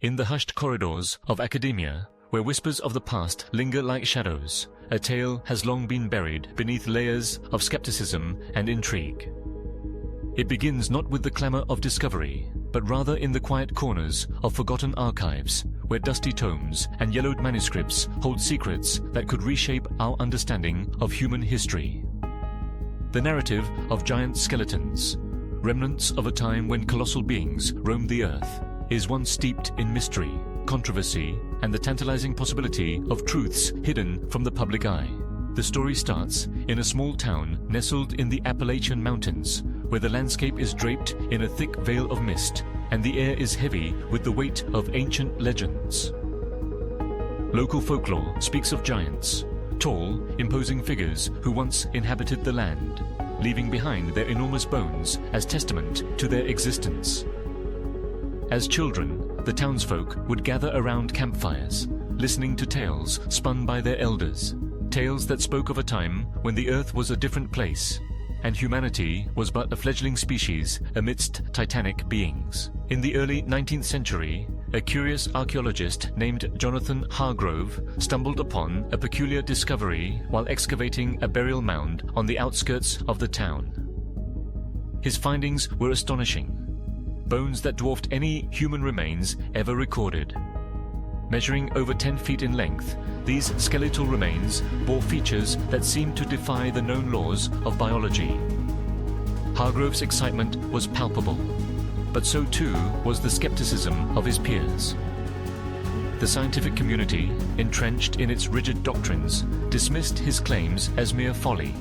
In the hushed corridors of academia, where whispers of the past linger like shadows, a tale has long been buried beneath layers of skepticism and intrigue. It begins not with the clamor of discovery, but rather in the quiet corners of forgotten archives, where dusty tomes and yellowed manuscripts hold secrets that could reshape our understanding of human history. The narrative of giant skeletons, remnants of a time when colossal beings roamed the earth, is one steeped in mystery, controversy, and the tantalizing possibility of truths hidden from the public eye. The story starts in a small town nestled in the Appalachian Mountains, where the landscape is draped in a thick veil of mist, and the air is heavy with the weight of ancient legends. Local folklore speaks of giants, tall, imposing figures who once inhabited the land, leaving behind their enormous bones as testament to their existence. As children, the townsfolk would gather around campfires, listening to tales spun by their elders, tales that spoke of a time when the earth was a different place, and humanity was but a fledgling species amidst titanic beings. In the early 19th century, a curious archaeologist named Jonathan Hargrove stumbled upon a peculiar discovery while excavating a burial mound on the outskirts of the town. His findings were astonishing. Bones that dwarfed any human remains ever recorded. Measuring over 10 feet in length, these skeletal remains bore features that seemed to defy the known laws of biology. Hargrove's excitement was palpable, but so too was the skepticism of his peers. The scientific community, entrenched in its rigid doctrines, dismissed his claims as mere folly,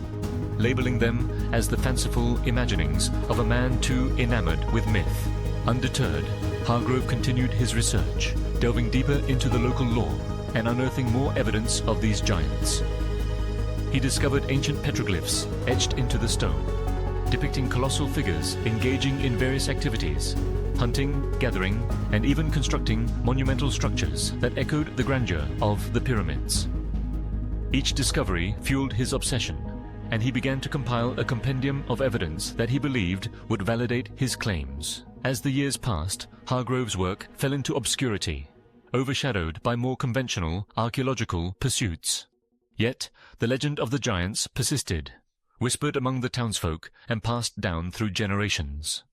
labeling them as the fanciful imaginings of a man too enamored with myth. Undeterred, Hargrove continued his research, delving deeper into the local lore and unearthing more evidence of these giants. He discovered ancient petroglyphs etched into the stone, depicting colossal figures engaging in various activities, hunting, gathering, and even constructing monumental structures that echoed the grandeur of the pyramids. Each discovery fueled his obsession, and he began to compile a compendium of evidence that he believed would validate his claims. As the years passed, Hargrove's work fell into obscurity, overshadowed by more conventional archaeological pursuits. Yet, the legend of the giants persisted, whispered among the townsfolk and passed down through generations.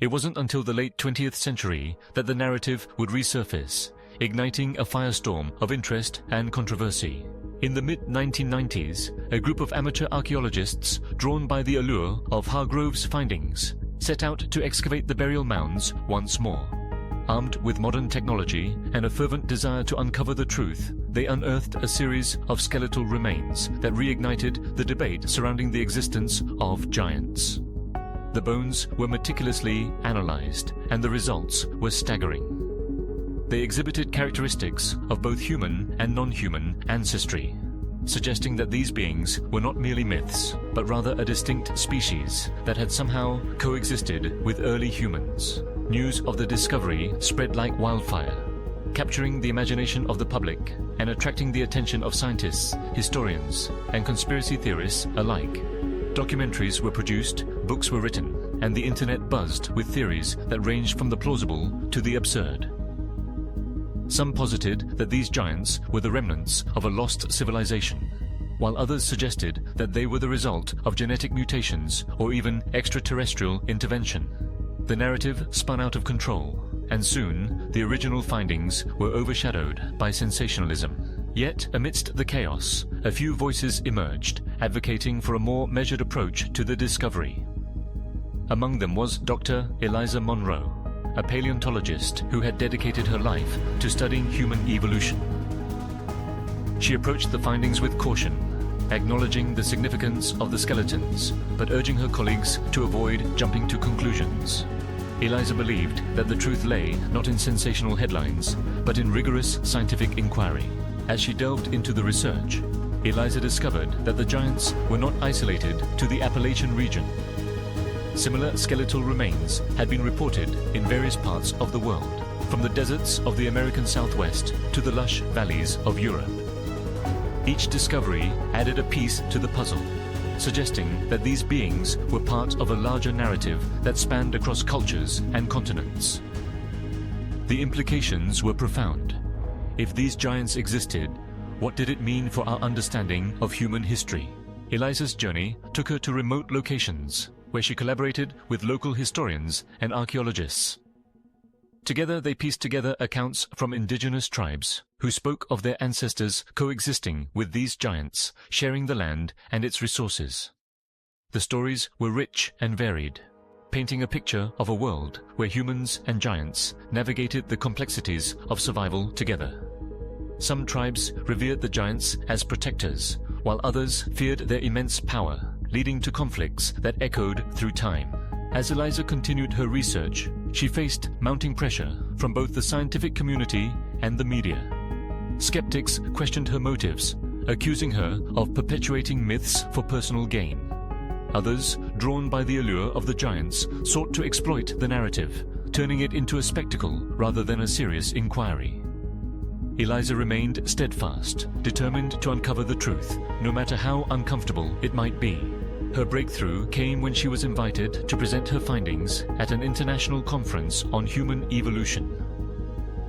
It wasn't until the late 20th century that the narrative would resurface, igniting a firestorm of interest and controversy. In the mid-1990s, a group of amateur archaeologists, drawn by the allure of Hargrove's findings, set out to excavate the burial mounds once more. Armed with modern technology and a fervent desire to uncover the truth, they unearthed a series of skeletal remains that reignited the debate surrounding the existence of giants. The bones were meticulously analyzed, and the results were staggering. They exhibited characteristics of both human and non-human ancestry, suggesting that these beings were not merely myths, but rather a distinct species that had somehow coexisted with early humans. News of the discovery spread like wildfire, capturing the imagination of the public and attracting the attention of scientists, historians, and conspiracy theorists alike. Documentaries were produced, books were written, and the internet buzzed with theories that ranged from the plausible to the absurd. Some posited that these giants were the remnants of a lost civilization, while others suggested that they were the result of genetic mutations or even extraterrestrial intervention. The narrative spun out of control, and soon the original findings were overshadowed by sensationalism. Yet, amidst the chaos, a few voices emerged, advocating for a more measured approach to the discovery. Among them was Dr. Eliza Monroe, a paleontologist who had dedicated her life to studying human evolution. She approached the findings with caution, acknowledging the significance of the skeletons, but urging her colleagues to avoid jumping to conclusions. Eliza believed that the truth lay not in sensational headlines, but in rigorous scientific inquiry. As she delved into the research, Eliza discovered that the giants were not isolated to the Appalachian region. Similar skeletal remains had been reported in various parts of the world, from the deserts of the American Southwest to the lush valleys of Europe. Each discovery added a piece to the puzzle, suggesting that these beings were part of a larger narrative that spanned across cultures and continents. The implications were profound. If these giants existed, what did it mean for our understanding of human history? Eliza's journey took her to remote locations, where she collaborated with local historians and archaeologists. Together they pieced together accounts from indigenous tribes who spoke of their ancestors coexisting with these giants, sharing the land and its resources. The stories were rich and varied, painting a picture of a world where humans and giants navigated the complexities of survival together. Some tribes revered the giants as protectors, while others feared their immense power, leading to conflicts that echoed through time. As Eliza continued her research, she faced mounting pressure from both the scientific community and the media. Skeptics questioned her motives, accusing her of perpetuating myths for personal gain. Others, drawn by the allure of the giants, sought to exploit the narrative, turning it into a spectacle rather than a serious inquiry. Eliza remained steadfast, determined to uncover the truth, no matter how uncomfortable it might be. Her breakthrough came when she was invited to present her findings at an international conference on human evolution.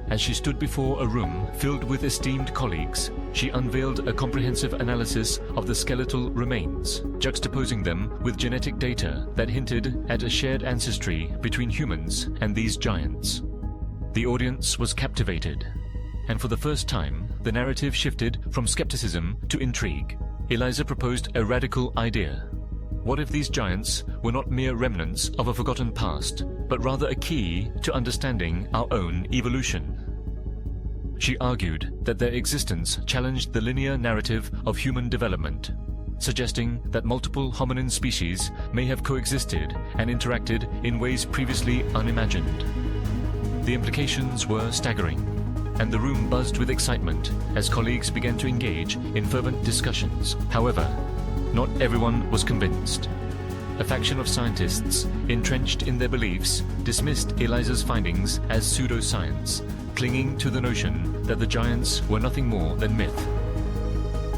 As she stood before a room filled with esteemed colleagues, she unveiled a comprehensive analysis of the skeletal remains, juxtaposing them with genetic data that hinted at a shared ancestry between humans and these giants. The audience was captivated, and for the first time, the narrative shifted from skepticism to intrigue. Eliza proposed a radical idea. What if these giants were not mere remnants of a forgotten past, but rather a key to understanding our own evolution? She argued that their existence challenged the linear narrative of human development, suggesting that multiple hominin species may have coexisted and interacted in ways previously unimagined. The implications were staggering, and the room buzzed with excitement as colleagues began to engage in fervent discussions. However, not everyone was convinced. A faction of scientists, entrenched in their beliefs, dismissed Eliza's findings as pseudoscience, clinging to the notion that the giants were nothing more than myth.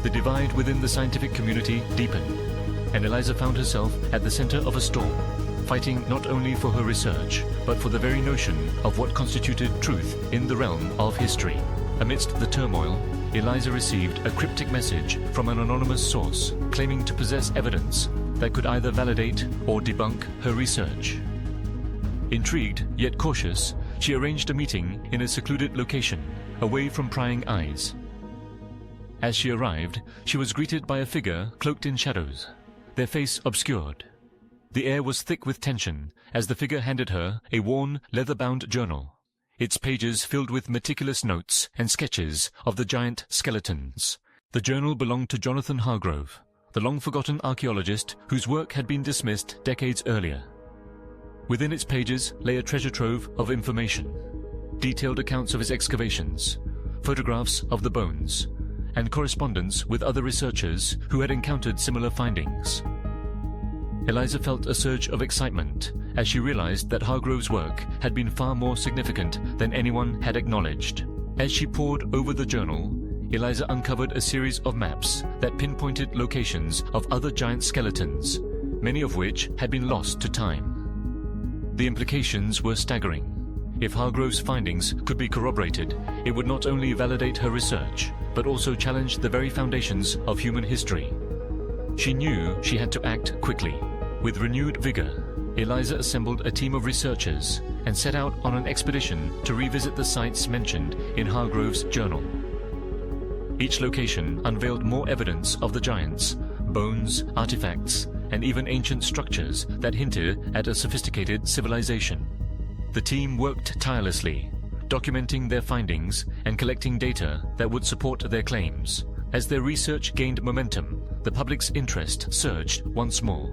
The divide within the scientific community deepened, and Eliza found herself at the center of a storm, fighting not only for her research, but for the very notion of what constituted truth in the realm of history. Amidst the turmoil, Eliza received a cryptic message from an anonymous source claiming to possess evidence that could either validate or debunk her research. Intrigued yet cautious, she arranged a meeting in a secluded location, away from prying eyes. As she arrived, she was greeted by a figure cloaked in shadows, their face obscured. The air was thick with tension as the figure handed her a worn, leather-bound journal, its pages filled with meticulous notes and sketches of the giant skeletons. The journal belonged to Jonathan Hargrove, the long-forgotten archaeologist whose work had been dismissed decades earlier. Within its pages lay a treasure trove of information, detailed accounts of his excavations, photographs of the bones, and correspondence with other researchers who had encountered similar findings. Eliza felt a surge of excitement as she realized that Hargrove's work had been far more significant than anyone had acknowledged. As she pored over the journal, Eliza uncovered a series of maps that pinpointed locations of other giant skeletons, many of which had been lost to time. The implications were staggering. If Hargrove's findings could be corroborated, it would not only validate her research, but also challenge the very foundations of human history. She knew she had to act quickly. With renewed vigor, Eliza assembled a team of researchers and set out on an expedition to revisit the sites mentioned in Hargrove's journal. Each location unveiled more evidence of the giants, bones, artifacts, and even ancient structures that hinted at a sophisticated civilization. The team worked tirelessly, documenting their findings and collecting data that would support their claims. As their research gained momentum, the public's interest surged once more.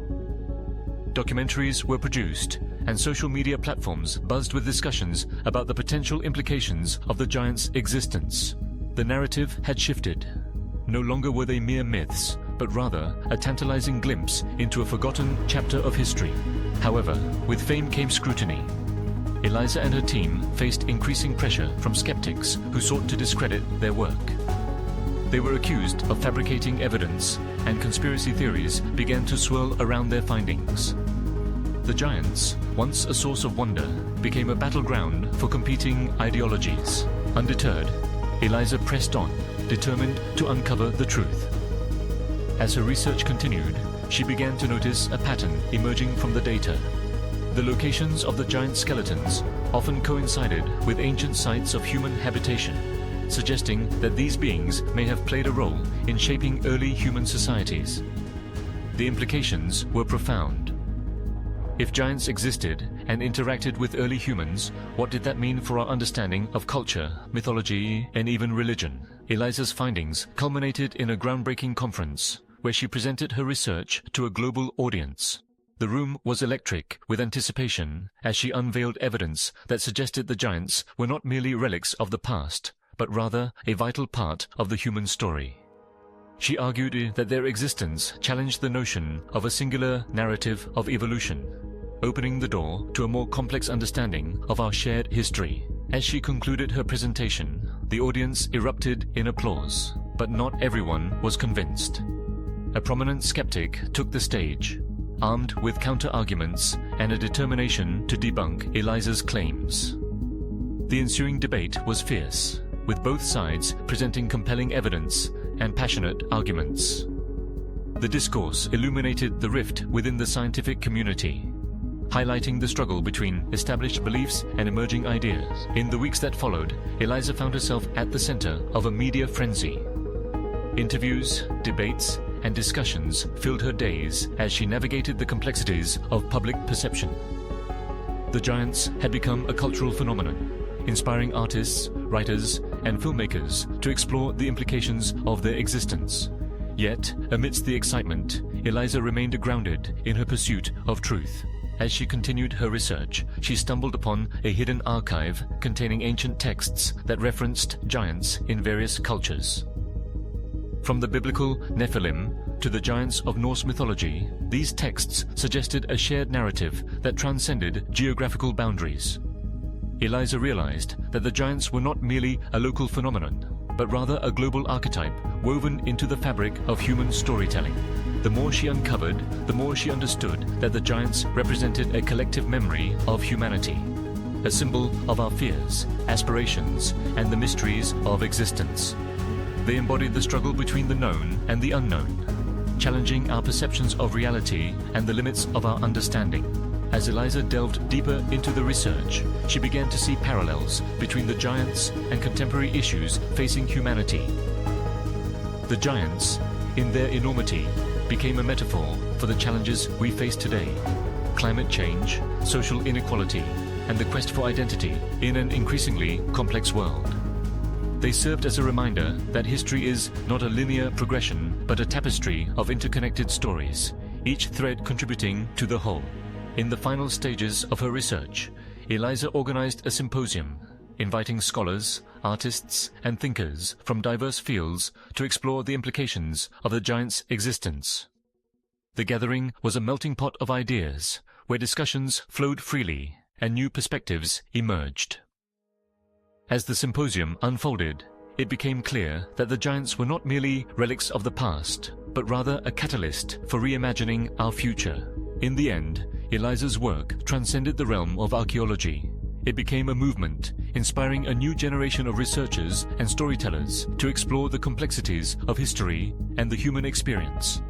Documentaries were produced, and social media platforms buzzed with discussions about the potential implications of the giants' existence. The narrative had shifted. No longer were they mere myths, but rather a tantalizing glimpse into a forgotten chapter of history. However, with fame came scrutiny. Eliza and her team faced increasing pressure from skeptics who sought to discredit their work. They were accused of fabricating evidence, and conspiracy theories began to swirl around their findings. The giants, once a source of wonder, became a battleground for competing ideologies. Undeterred, Eliza pressed on, determined to uncover the truth. As her research continued, she began to notice a pattern emerging from the data. The locations of the giant skeletons often coincided with ancient sites of human habitation, suggesting that these beings may have played a role in shaping early human societies. The implications were profound. If giants existed and interacted with early humans, what did that mean for our understanding of culture, mythology, and even religion? Eliza's findings culminated in a groundbreaking conference where she presented her research to a global audience. The room was electric with anticipation as she unveiled evidence that suggested the giants were not merely relics of the past, but rather a vital part of the human story. She argued that their existence challenged the notion of a singular narrative of evolution, opening the door to a more complex understanding of our shared history. As she concluded her presentation, the audience erupted in applause, but not everyone was convinced. A prominent skeptic took the stage, armed with counter-arguments and a determination to debunk Eliza's claims. The ensuing debate was fierce, with both sides presenting compelling evidence and passionate arguments. The discourse illuminated the rift within the scientific community, highlighting the struggle between established beliefs and emerging ideas. In the weeks that followed, Eliza found herself at the center of a media frenzy. Interviews, debates, and discussions filled her days as she navigated the complexities of public perception. The giants had become a cultural phenomenon, inspiring artists, writers, and filmmakers to explore the implications of their existence. Yet, amidst the excitement, Eliza remained grounded in her pursuit of truth. As she continued her research, she stumbled upon a hidden archive containing ancient texts that referenced giants in various cultures. From the biblical Nephilim to the giants of Norse mythology, these texts suggested a shared narrative that transcended geographical boundaries. Eliza realized that the giants were not merely a local phenomenon, but rather a global archetype woven into the fabric of human storytelling. The more she uncovered, the more she understood that the giants represented a collective memory of humanity, a symbol of our fears, aspirations, and the mysteries of existence. They embodied the struggle between the known and the unknown, challenging our perceptions of reality and the limits of our understanding. As Eliza delved deeper into the research, she began to see parallels between the giants and contemporary issues facing humanity. The giants, in their enormity, became a metaphor for the challenges we face today: climate change, social inequality, and the quest for identity in an increasingly complex world. They served as a reminder that history is not a linear progression, but a tapestry of interconnected stories, each thread contributing to the whole. In the final stages of her research, Eliza organized a symposium, inviting scholars, artists, and thinkers from diverse fields to explore the implications of the giants' existence. The gathering was a melting pot of ideas, where discussions flowed freely and new perspectives emerged. As the symposium unfolded, it became clear that the giants were not merely relics of the past, but rather a catalyst for reimagining our future. In the end, Eliza's work transcended the realm of archaeology. It became a movement, inspiring a new generation of researchers and storytellers to explore the complexities of history and the human experience.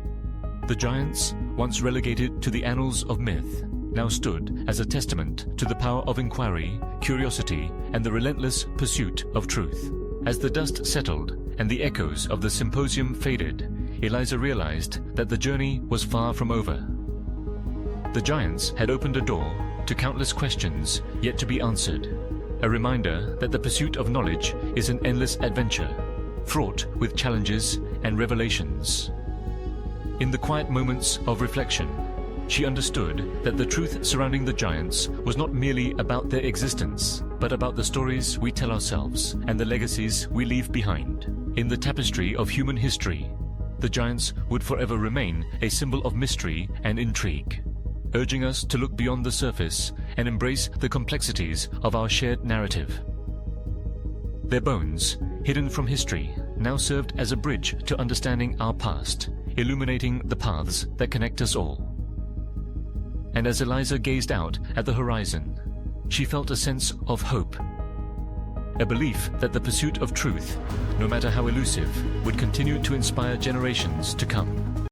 The giants, once relegated to the annals of myth, now stood as a testament to the power of inquiry, curiosity, and the relentless pursuit of truth. As the dust settled and the echoes of the symposium faded, Eliza realized that the journey was far from over. The giants had opened a door to countless questions yet to be answered, a reminder that the pursuit of knowledge is an endless adventure, fraught with challenges and revelations. In the quiet moments of reflection, she understood that the truth surrounding the giants was not merely about their existence, but about the stories we tell ourselves and the legacies we leave behind. In the tapestry of human history, the giants would forever remain a symbol of mystery and intrigue, urging us to look beyond the surface and embrace the complexities of our shared narrative. Their bones, hidden from history, now served as a bridge to understanding our past, illuminating the paths that connect us all. And as Eliza gazed out at the horizon, she felt a sense of hope. A belief that the pursuit of truth, no matter how elusive, would continue to inspire generations to come.